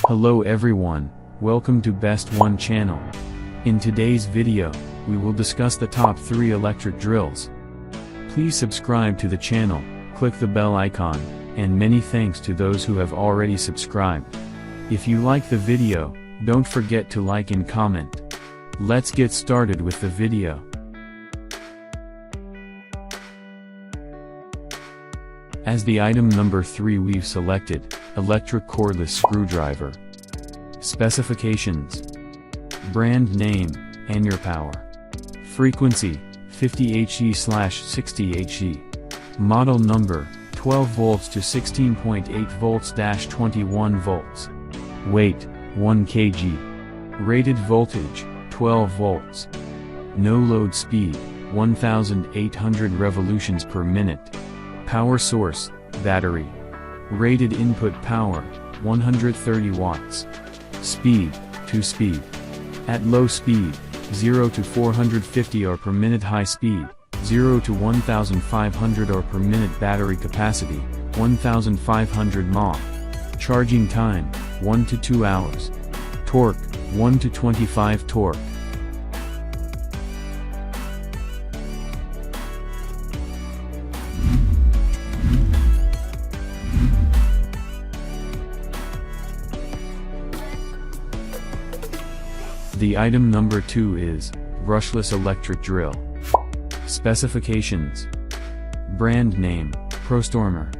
Hello everyone, welcome to Best One channel. In today's video, we will discuss the top 3 electric drills. Please subscribe to the channel, click the bell icon, and many thanks to those who have already subscribed. If you like the video, don't forget to like and comment. Let's get started with the video. As the item number 3 we've selected, electric cordless screwdriver. Specifications: brand name, Annual power. Frequency, 50 HE/60 HE. Model number, 12 volts to 16.8 volts-21 volts. Weight, 1 kg. Rated voltage, 12 volts. No load speed, 1800 revolutions per minute. Power source, battery. Rated input power, 130 watts. Speed, 2 speed. At low speed, 0 to 450 R per minute. High speed, 0 to 1500 R per minute. Battery capacity, 1500 mAh. Charging time, 1 to 2 hours. Torque, 1 to 25 torque. The item number 2 is brushless electric drill. Specifications: brand name, ProStormer.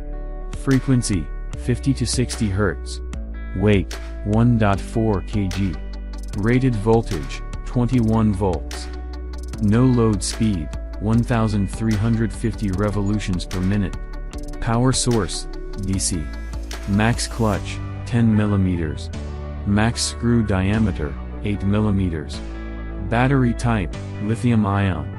Frequency, 50 to 60 Hz. Weight, 1.4 kg. Rated voltage, 21 volts. No load speed, 1350 revolutions per minute. Power source, DC. Max clutch, 10 mm. Max screw diameter, 8 mm. Battery type, lithium-ion.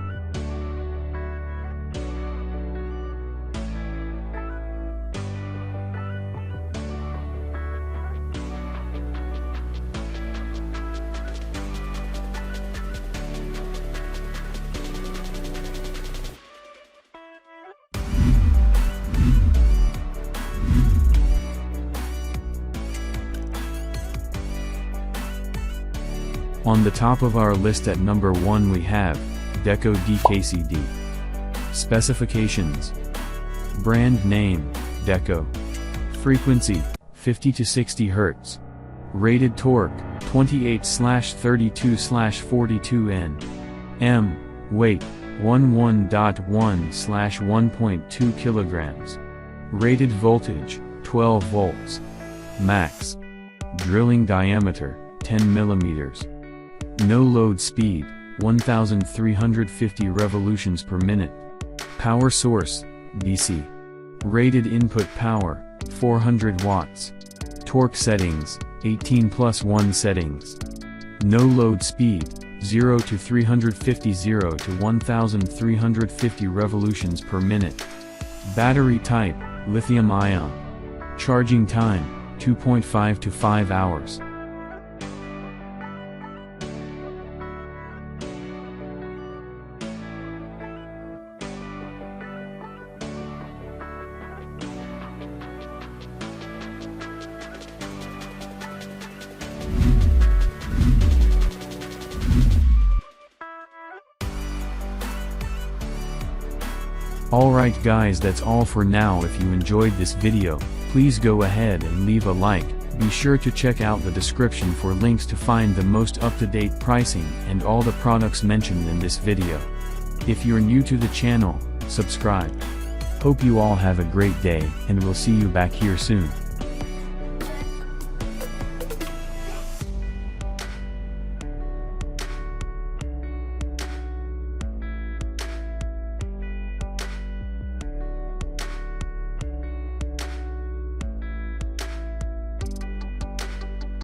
On the top of our list at number 1 we have Dewalt DKCD. Specifications: brand name, Dewalt. Frequency, 50 to 60 Hz. Rated torque, 28/32/42 Nm. Weight, 11.1/1.2 kilograms. Rated voltage, 12 volts. Max drilling diameter, 10 mm. No load speed, 1350 revolutions per minute. Power source, DC. Rated input power, 400 watts. Torque settings, 18+1 settings. No load speed, 0 to 350 0 to 1350 revolutions per minute. Battery type, lithium-ion. Charging time, 2.5 to 5 hours. Alright guys, that's all for now. If you enjoyed this video, please go ahead and leave a like. Be sure to check out the description for links to find the most up-to-date pricing and all the products mentioned in this video. If you're new to the channel, subscribe. Hope you all have a great day, and we'll see you back here soon.